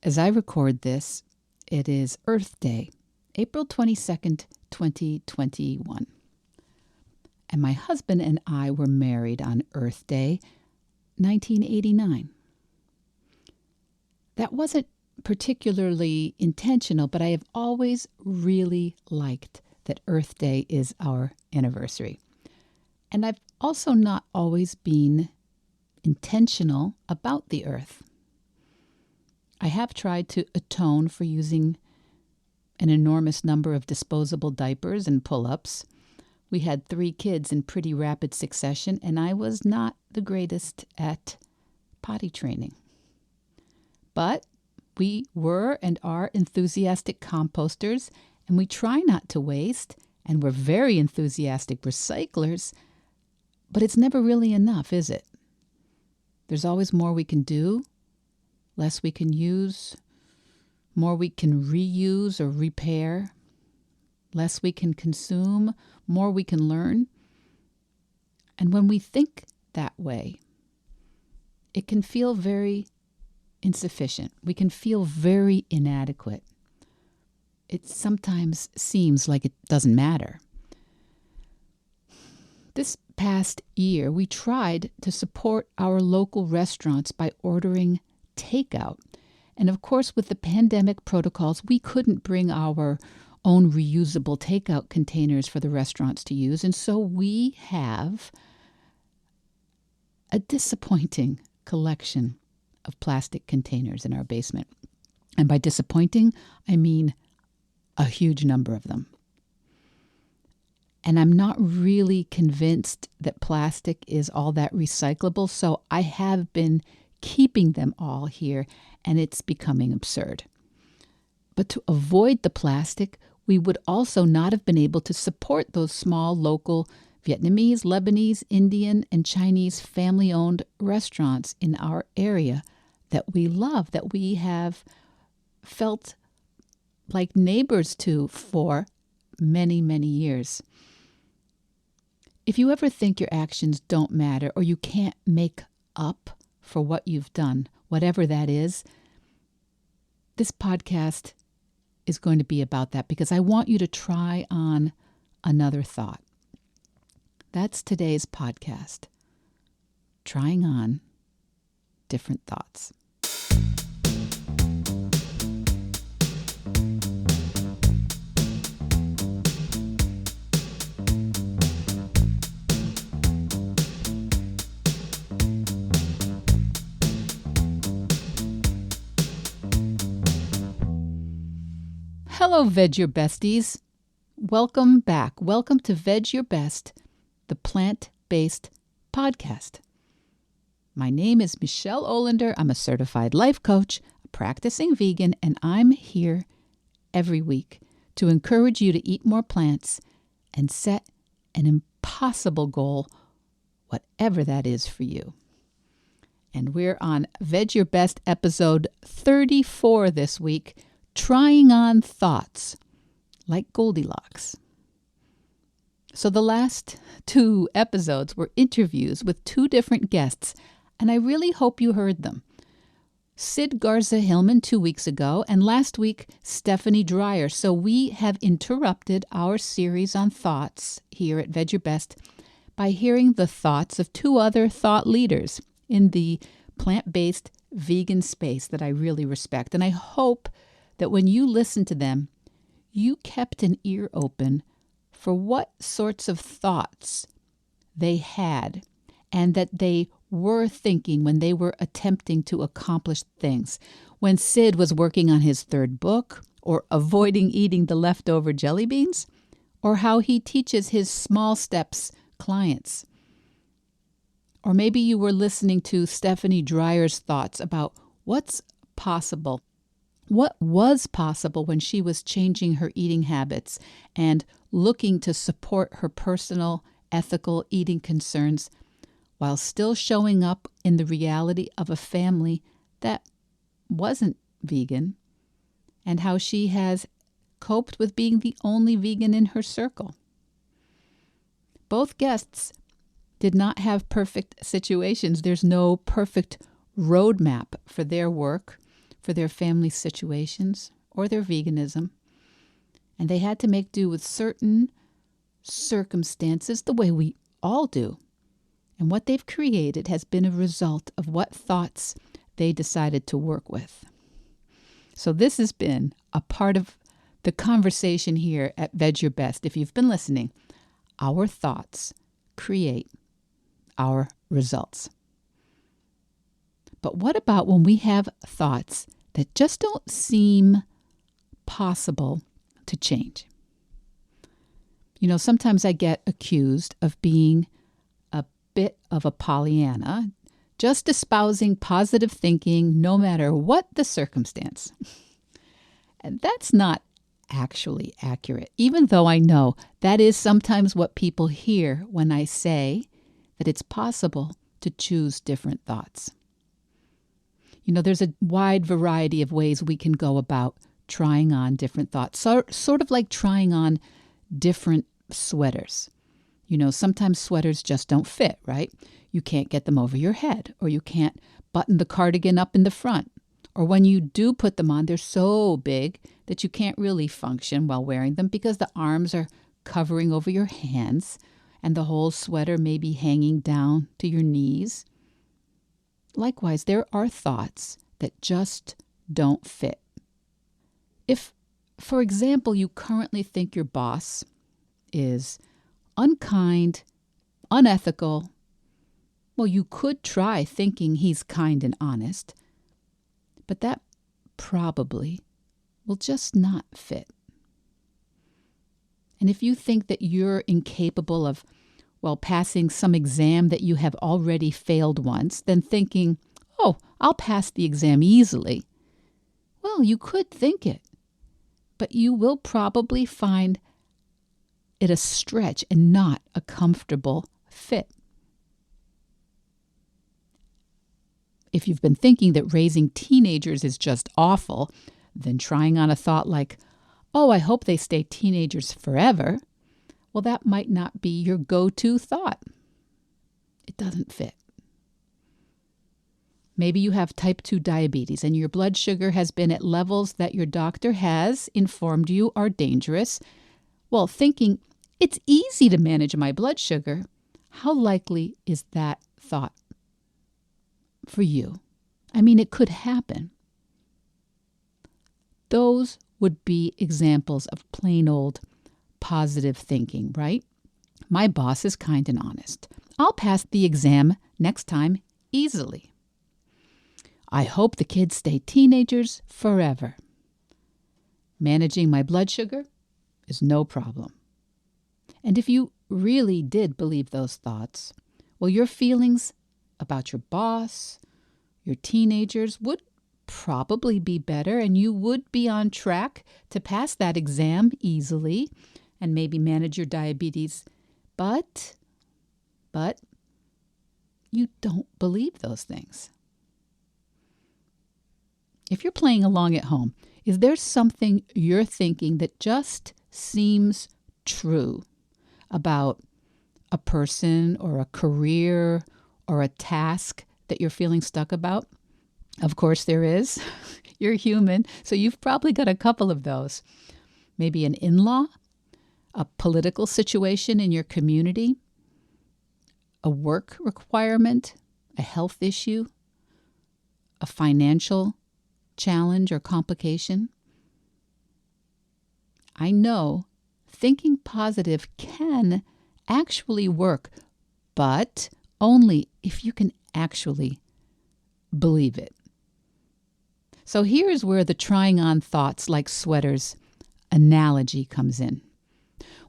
As I record this, it is Earth Day, April 22nd, 2021. And my husband and I were married on Earth Day, 1989. That wasn't particularly intentional, but I have always really liked that Earth Day is our anniversary. And I've also not always been intentional about the earth. I have tried to atone for using an enormous number of disposable diapers and pull-ups. We had 3 kids in pretty rapid succession, and I was not the greatest at potty training. But we were and are enthusiastic composters, and we try not to waste, and we're very enthusiastic recyclers, but it's never really enough, is it? There's always more we can do, less we can use, more we can reuse or repair, less we can consume, more we can learn. And when we think that way, it can feel very insufficient. We can feel very inadequate. It sometimes seems like it doesn't matter. This past year, we tried to support our local restaurants by ordering takeout. And of course, with the pandemic protocols, we couldn't bring our own reusable takeout containers for the restaurants to use. And so we have a disappointing collection of plastic containers in our basement. And by disappointing, I mean a huge number of them. And I'm not really convinced that plastic is all that recyclable, so I have been keeping them all here, and it's becoming absurd. But to avoid the plastic, we would also not have been able to support those small local Vietnamese, Lebanese, Indian, and Chinese family-owned restaurants in our area that we love, that we have felt like neighbors to for many, many years. If you ever think your actions don't matter or you can't make up for what you've done, whatever that is, this podcast is going to be about that because I want you to try on another thought. That's today's podcast, trying on different thoughts. Hello, Vedge Your Besties. Welcome back. Welcome to Vedge Your Best, the plant-based podcast. My name is Michele Olander. I'm a certified life coach, a practicing vegan, and I'm here every week to encourage you to eat more plants and set an impossible goal, whatever that is for you. And we're on Vedge Your Best episode 34 this week, trying on thoughts like Goldilocks. So the last 2 episodes were interviews with 2 different guests, and I really hope you heard them. Sid Garza-Hillman 2 weeks ago, and last week, Stephanie Dreyer. So we have interrupted our series on thoughts here at Vedge Your Best by hearing the thoughts of 2 other thought leaders in the plant-based vegan space that I really respect. And I hope that when you listen to them, you kept an ear open for what sorts of thoughts they had and that they were thinking when they were attempting to accomplish things. When Sid was working on his 3rd book, or avoiding eating the leftover jelly beans, or how he teaches his small steps clients. Or maybe you were listening to Stephanie Dreyer's thoughts about what's possible. What was possible when she was changing her eating habits and looking to support her personal, ethical eating concerns while still showing up in the reality of a family that wasn't vegan, and how she has coped with being the only vegan in her circle. Both guests did not have perfect situations. There's no perfect roadmap for their work, for their family situations or their veganism, and they had to make do with certain circumstances the way we all do. And what they've created has been a result of what thoughts they decided to work with. So this has been a part of the conversation here at Vedge Your Best. If you've been listening, our thoughts create our results. But what about when we have thoughts that just don't seem possible to change? You know, sometimes I get accused of being a bit of a Pollyanna, just espousing positive thinking no matter what the circumstance. And that's not actually accurate, even though I know that is sometimes what people hear when I say that it's possible to choose different thoughts. You know, there's a wide variety of ways we can go about trying on different thoughts, sort of like trying on different sweaters. You know, sometimes sweaters just don't fit, right? You can't get them over your head, or you can't button the cardigan up in the front. Or when you do put them on, they're so big that you can't really function while wearing them because the arms are covering over your hands and the whole sweater may be hanging down to your knees. Likewise, there are thoughts that just don't fit. If, for example, you currently think your boss is unkind, unethical, well, you could try thinking he's kind and honest, but that probably will just not fit. And if you think that you're incapable of, well, passing some exam that you have already failed once, then thinking, oh, I'll pass the exam easily. Well, you could think it, but you will probably find it a stretch and not a comfortable fit. If you've been thinking that raising teenagers is just awful, then trying on a thought like, oh, I hope they stay teenagers forever, well, that might not be your go-to thought. It doesn't fit. Maybe you have type 2 diabetes and your blood sugar has been at levels that your doctor has informed you are dangerous. Well, thinking, it's easy to manage my blood sugar, how likely is that thought for you? I mean, it could happen. Those would be examples of plain old positive thinking, right? My boss is kind and honest. I'll pass the exam next time easily. I hope the kids stay teenagers forever. Managing my blood sugar is no problem. And if you really did believe those thoughts, well, your feelings about your boss, your teenagers would probably be better, and you would be on track to pass that exam easily and maybe manage your diabetes. But you don't believe those things. If you're playing along at home, is there something you're thinking that just seems true about a person or a career or a task that you're feeling stuck about? Of course there is. You're human, so you've probably got a couple of those. Maybe an in-law, a political situation in your community, a work requirement, a health issue, a financial challenge or complication. I know thinking positive can actually work, but only if you can actually believe it. So here's where the trying on thoughts like sweaters analogy comes in.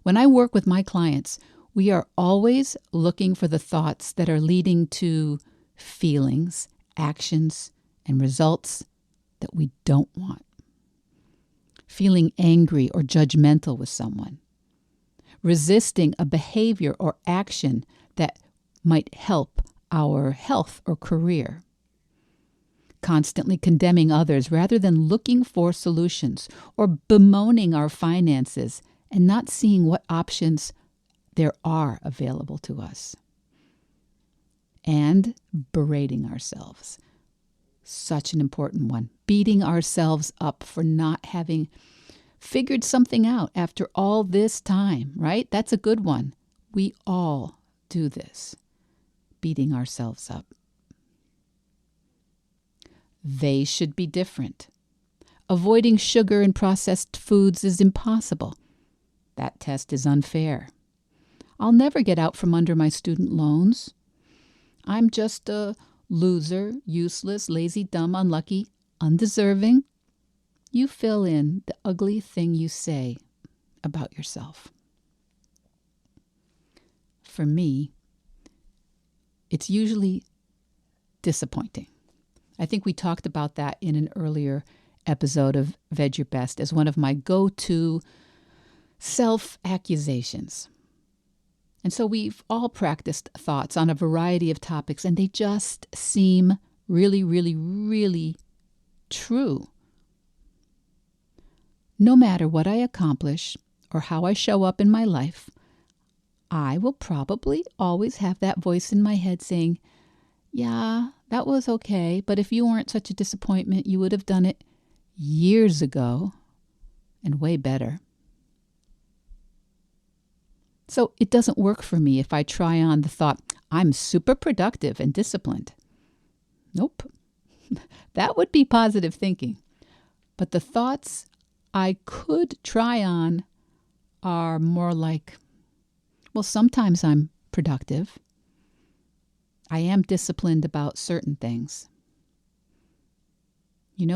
When I work with my clients, we are always looking for the thoughts that are leading to feelings, actions, and results that we don't want. Feeling angry or judgmental with someone. Resisting a behavior or action that might help our health or career. Constantly condemning others rather than looking for solutions, or bemoaning our finances and not seeing what options there are available to us. And berating ourselves. Such an important one. Beating ourselves up for not having figured something out after all this time, right? That's a good one. We all do this, beating ourselves up. They should be different. Avoiding sugar and processed foods is impossible. That test is unfair. I'll never get out from under my student loans. I'm just a loser, useless, lazy, dumb, unlucky, undeserving. You fill in the ugly thing you say about yourself. For me, it's usually disappointing. I think we talked about that in an earlier episode of Vedge Your Best as one of my go-to self-accusations. And so we've all practiced thoughts on a variety of topics, and they just seem really, really, really true. No matter what I accomplish or how I show up in my life, I will probably always have that voice in my head saying, yeah, that was okay, but if you weren't such a disappointment, you would have done it years ago and way better. So it doesn't work for me if I try on the thought, I'm super productive and disciplined. Nope. That would be positive thinking. But the thoughts I could try on are more like, well, sometimes I'm productive. I am disciplined about certain things.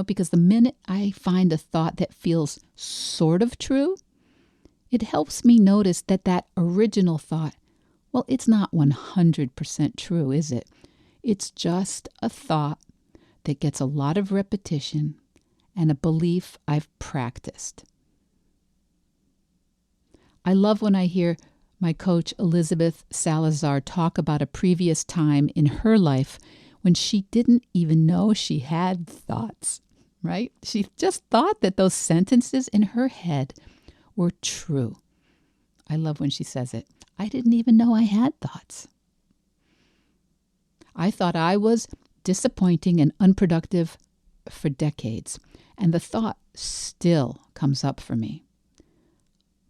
Because the minute I find a thought that feels sort of true, it helps me notice that original thought, well, it's not 100% true, is it? It's just a thought that gets a lot of repetition and a belief I've practiced. I love when I hear my coach Elizabeth Salazar talk about a previous time in her life when she didn't even know she had thoughts, right? She just thought that those sentences in her head were true. I love when she says it. I didn't even know I had thoughts. I thought I was disappointing and unproductive for decades, and the thought still comes up for me.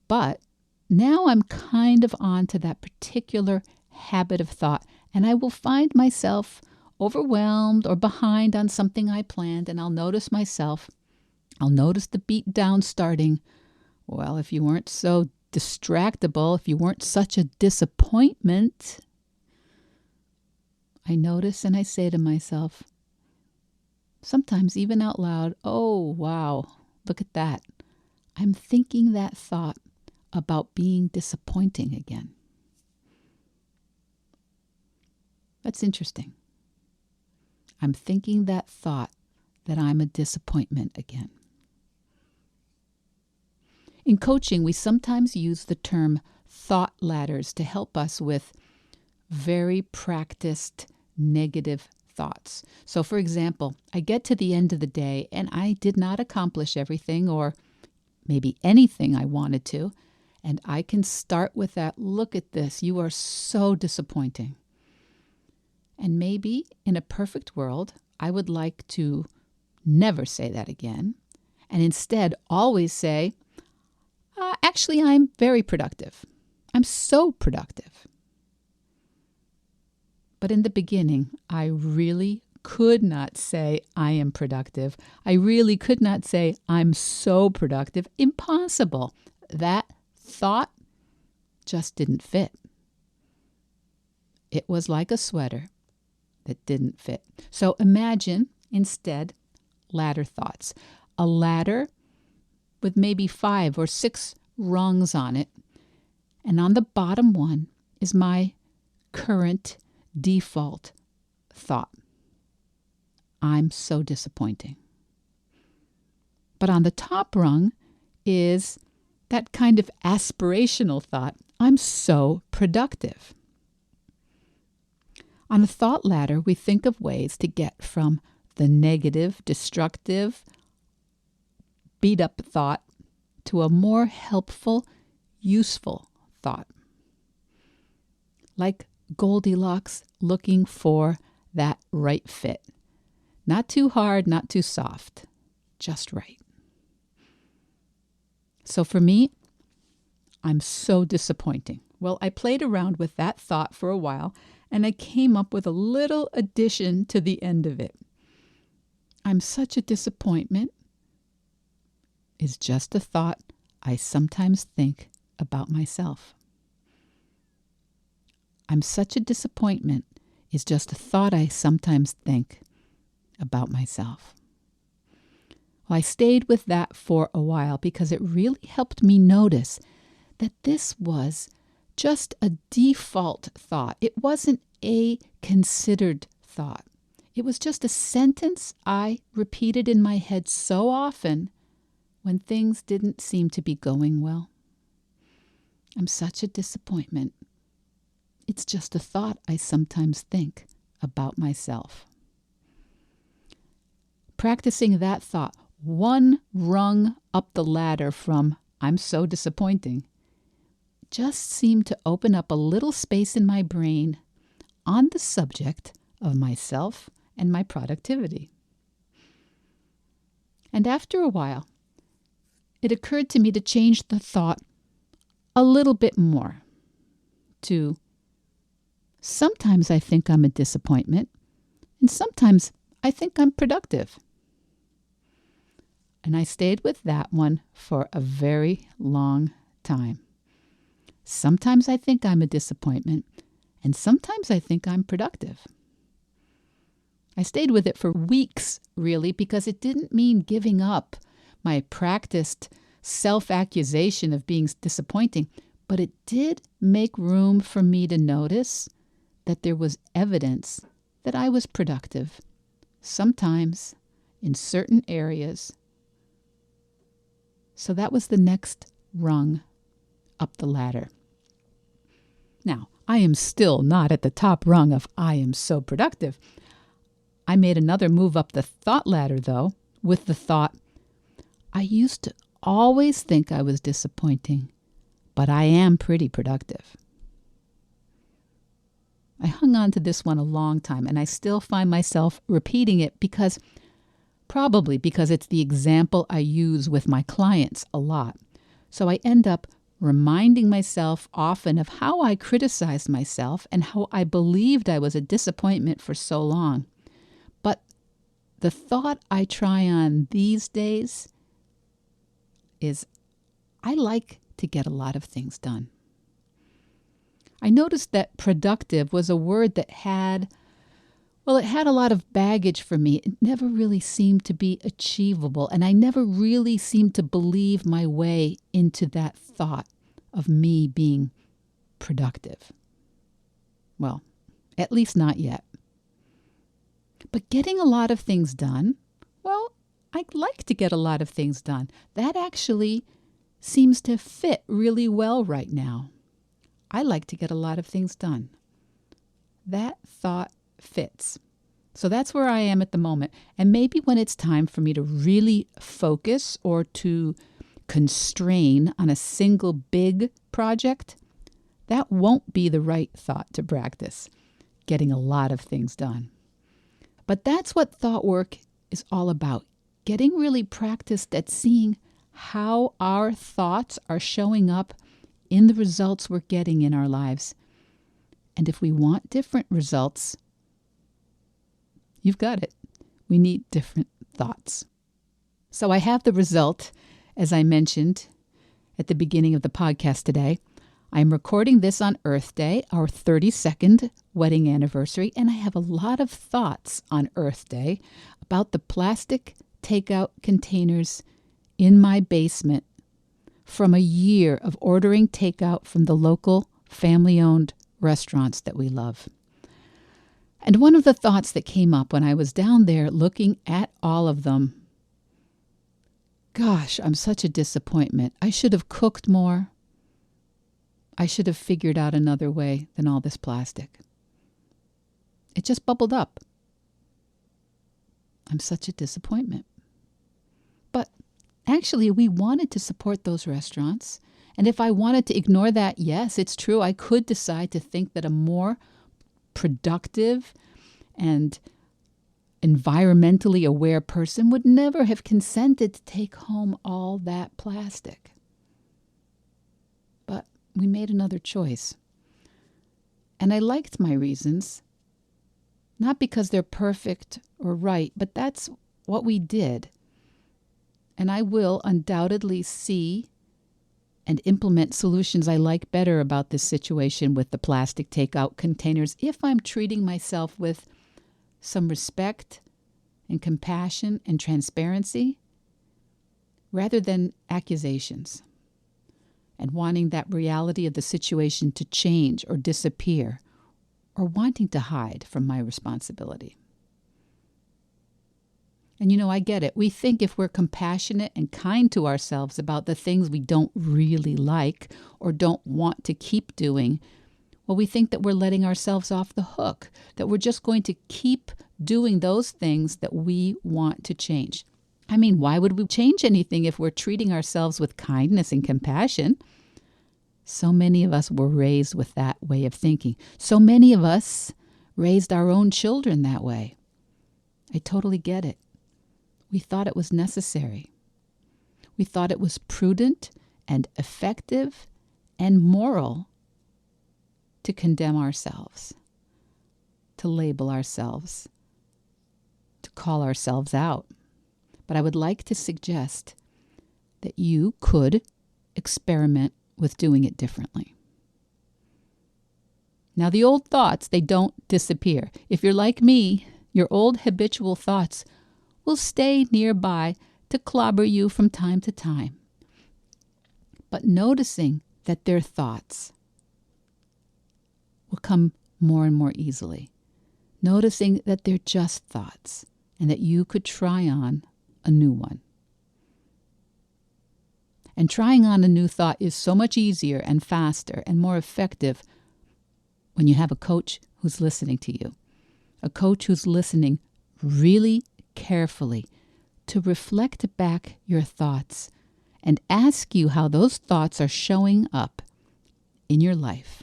But now I'm kind of on to that particular habit of thought, and I will find myself overwhelmed or behind on something I planned, and I'll notice myself. I'll notice the beat down starting. Well, if you weren't so distractible, if you weren't such a disappointment, I notice and I say to myself, sometimes even out loud, oh, wow, look at that. I'm thinking that thought about being disappointing again. That's interesting. I'm thinking that thought that I'm a disappointment again. In coaching, we sometimes use the term thought ladders to help us with very practiced negative thoughts. So, for example, I get to the end of the day and I did not accomplish everything or maybe anything I wanted to, and I can start with that, look at this, you are so disappointing. And maybe in a perfect world, I would like to never say that again, and instead always say, actually, I'm very productive. I'm so productive. But in the beginning, I really could not say I am productive. I really could not say I'm so productive. Impossible. That thought just didn't fit. It was like a sweater that didn't fit. So imagine instead ladder thoughts. A ladder with maybe 5 or 6 rungs on it. And on the bottom one is my current default thought. I'm so disappointing. But on the top rung is that kind of aspirational thought. I'm so productive. On the thought ladder, we think of ways to get from the negative, destructive, beat up thought to a more helpful, useful thought. Like Goldilocks looking for that right fit. Not too hard, not too soft. Just right. So for me, I'm so disappointing. Well, I played around with that thought for a while, and I came up with a little addition to the end of it. I'm such a disappointment is just a thought I sometimes think about myself. I'm such a disappointment is just a thought I sometimes think about myself. Well, I stayed with that for a while because it really helped me notice that this was just a default thought. It wasn't a considered thought. It was just a sentence I repeated in my head so often when things didn't seem to be going well. I'm such a disappointment. It's just a thought I sometimes think about myself. Practicing that thought, one rung up the ladder from I'm so disappointing, just seemed to open up a little space in my brain on the subject of myself and my productivity. And after a while, it occurred to me to change the thought a little bit more to sometimes I think I'm a disappointment, and sometimes I think I'm productive. And I stayed with that one for a very long time. Sometimes I think I'm a disappointment, and sometimes I think I'm productive. I stayed with it for weeks, really, because it didn't mean giving up my practiced self-accusation of being disappointing, but it did make room for me to notice that there was evidence that I was productive, sometimes in certain areas. So that was the next rung up the ladder. Now, I am still not at the top rung of I am so productive. I made another move up the thought ladder, though, with the thought, I used to always think I was disappointing, but I am pretty productive. I hung on to this one a long time, and I still find myself repeating it probably because it's the example I use with my clients a lot. So I end up reminding myself often of how I criticized myself and how I believed I was a disappointment for so long. But the thought I try on these days is I like to get a lot of things done. I noticed that productive was a word that had a lot of baggage for me. It never really seemed to be achievable, and I never really seemed to believe my way into that thought of me being productive. Well, at least not yet. But getting a lot of things done, well, I like to get a lot of things done. That actually seems to fit really well right now. I like to get a lot of things done. That thought fits. So that's where I am at the moment. And maybe when it's time for me to really focus or to constrain on a single big project, that won't be the right thought to practice, getting a lot of things done. But that's what thought work is all about, getting really practiced at seeing how our thoughts are showing up in the results we're getting in our lives. And if we want different results, you've got it. We need different thoughts. So I have the result, as I mentioned at the beginning of the podcast today. I'm recording this on Earth Day, our 32nd wedding anniversary, and I have a lot of thoughts on Earth Day about the plastic takeout containers in my basement from a year of ordering takeout from the local family-owned restaurants that we love. And one of the thoughts that came up when I was down there looking at all of them, gosh, I'm such a disappointment. I should have cooked more. I should have figured out another way than all this plastic. It just bubbled up. I'm such a disappointment. But actually, we wanted to support those restaurants. And if I wanted to ignore that, yes, it's true. I could decide to think that a more productive and environmentally aware person would never have consented to take home all that plastic. But we made another choice. And I liked my reasons, not because they're perfect or right, but that's what we did. And I will undoubtedly see and implement solutions I like better about this situation with the plastic takeout containers if I'm treating myself with some respect and compassion and transparency rather than accusations and wanting that reality of the situation to change or disappear or wanting to hide from my responsibility. And I get it. We think if we're compassionate and kind to ourselves about the things we don't really like or don't want to keep doing, well, we think that we're letting ourselves off the hook, that we're just going to keep doing those things that we want to change. I mean, why would we change anything if we're treating ourselves with kindness and compassion? So many of us were raised with that way of thinking. So many of us raised our own children that way. I totally get it. We thought it was necessary. We thought it was prudent and effective and moral to condemn ourselves, to label ourselves, to call ourselves out. But I would like to suggest that you could experiment with doing it differently. Now, the old thoughts, they don't disappear. If you're like me, your old habitual thoughts will stay nearby to clobber you from time to time. But noticing that they're thoughts will come more and more easily. Noticing that they're just thoughts and that you could try on a new one. And trying on a new thought is so much easier and faster and more effective when you have a coach who's listening to you. A coach who's listening really carefully to reflect back your thoughts and ask you how those thoughts are showing up in your life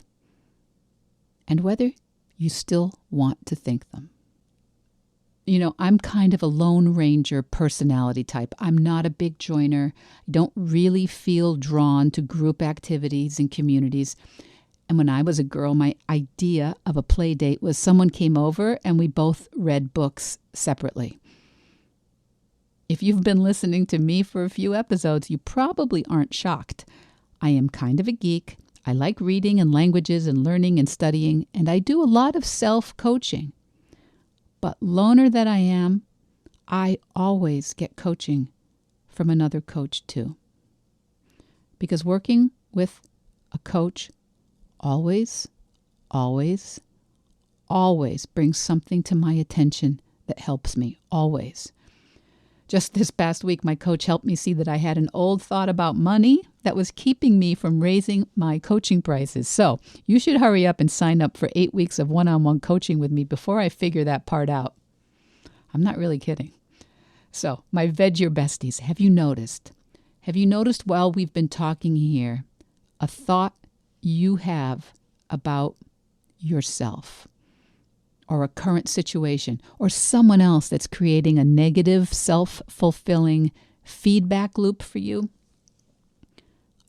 and whether you still want to think them. I'm kind of a Lone Ranger personality type. I'm not a big joiner. I don't really feel drawn to group activities and communities. And when I was a girl, my idea of a play date was someone came over and we both read books separately. If you've been listening to me for a few episodes, you probably aren't shocked. I am kind of a geek. I like reading and languages and learning and studying, and I do a lot of self-coaching. But loner that I am, I always get coaching from another coach too. Because working with a coach always brings something to my attention that helps me, always. Just this past week, my coach helped me see that I had an old thought about money that was keeping me from raising my coaching prices. So you should hurry up and sign up for 8 weeks of one-on-one coaching with me before I figure that part out. I'm not really kidding. So my Vedge Your Besties, have you noticed? Have you noticed while we've been talking here, a thought you have about yourself? Or a current situation, or someone else that's creating a negative, self-fulfilling feedback loop for you?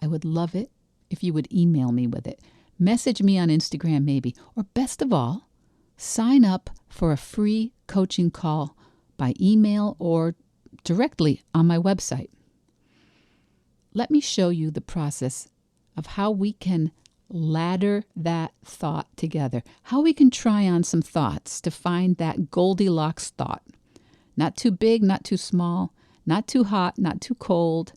I would love it if you would email me with it. Message me on Instagram maybe, or best of all, sign up for a free coaching call by email or directly on my website. Let me show you the process of how we can ladder that thought together, how we can try on some thoughts to find that Goldilocks thought. Not too big, not too small, not too hot, not too cold,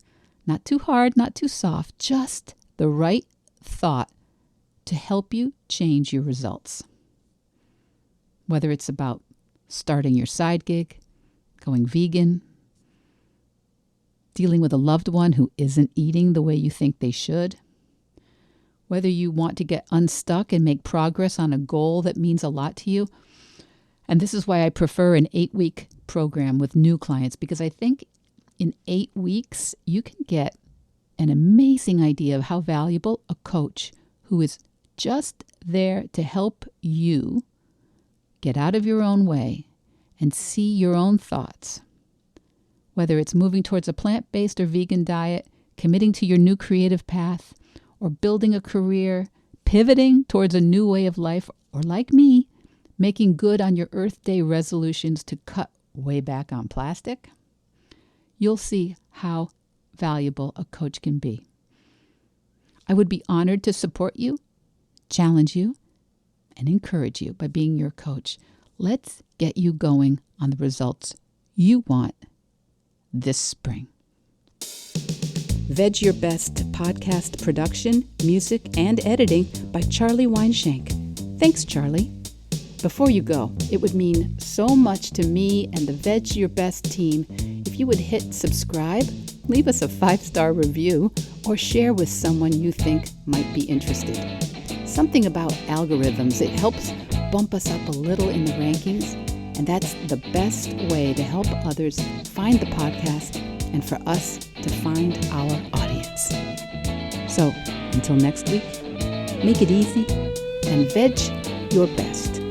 not too hard, not too soft, just the right thought to help you change your results. Whether it's about starting your side gig, going vegan, dealing with a loved one who isn't eating the way you think they should, whether you want to get unstuck and make progress on a goal that means a lot to you. And this is why I prefer an 8-week program with new clients, because I think in 8 weeks, you can get an amazing idea of how valuable a coach who is just there to help you get out of your own way and see your own thoughts. Whether it's moving towards a plant-based or vegan diet, committing to your new creative path, or building a career, pivoting towards a new way of life, or like me, making good on your Earth Day resolutions to cut way back on plastic, you'll see how valuable a coach can be. I would be honored to support you, challenge you, and encourage you by being your coach. Let's get you going on the results you want this spring. Vedge Your Best podcast production, music, and editing by Charlie Weinshank. Thanks, Charlie. Before you go, it would mean so much to me and the Vedge Your Best team if you would hit subscribe, leave us a 5-star review, or share with someone you think might be interested. Something about algorithms, it helps bump us up a little in the rankings, and that's the best way to help others find the podcast and for us to find our audience. So, until next week, make it easy and veg your best.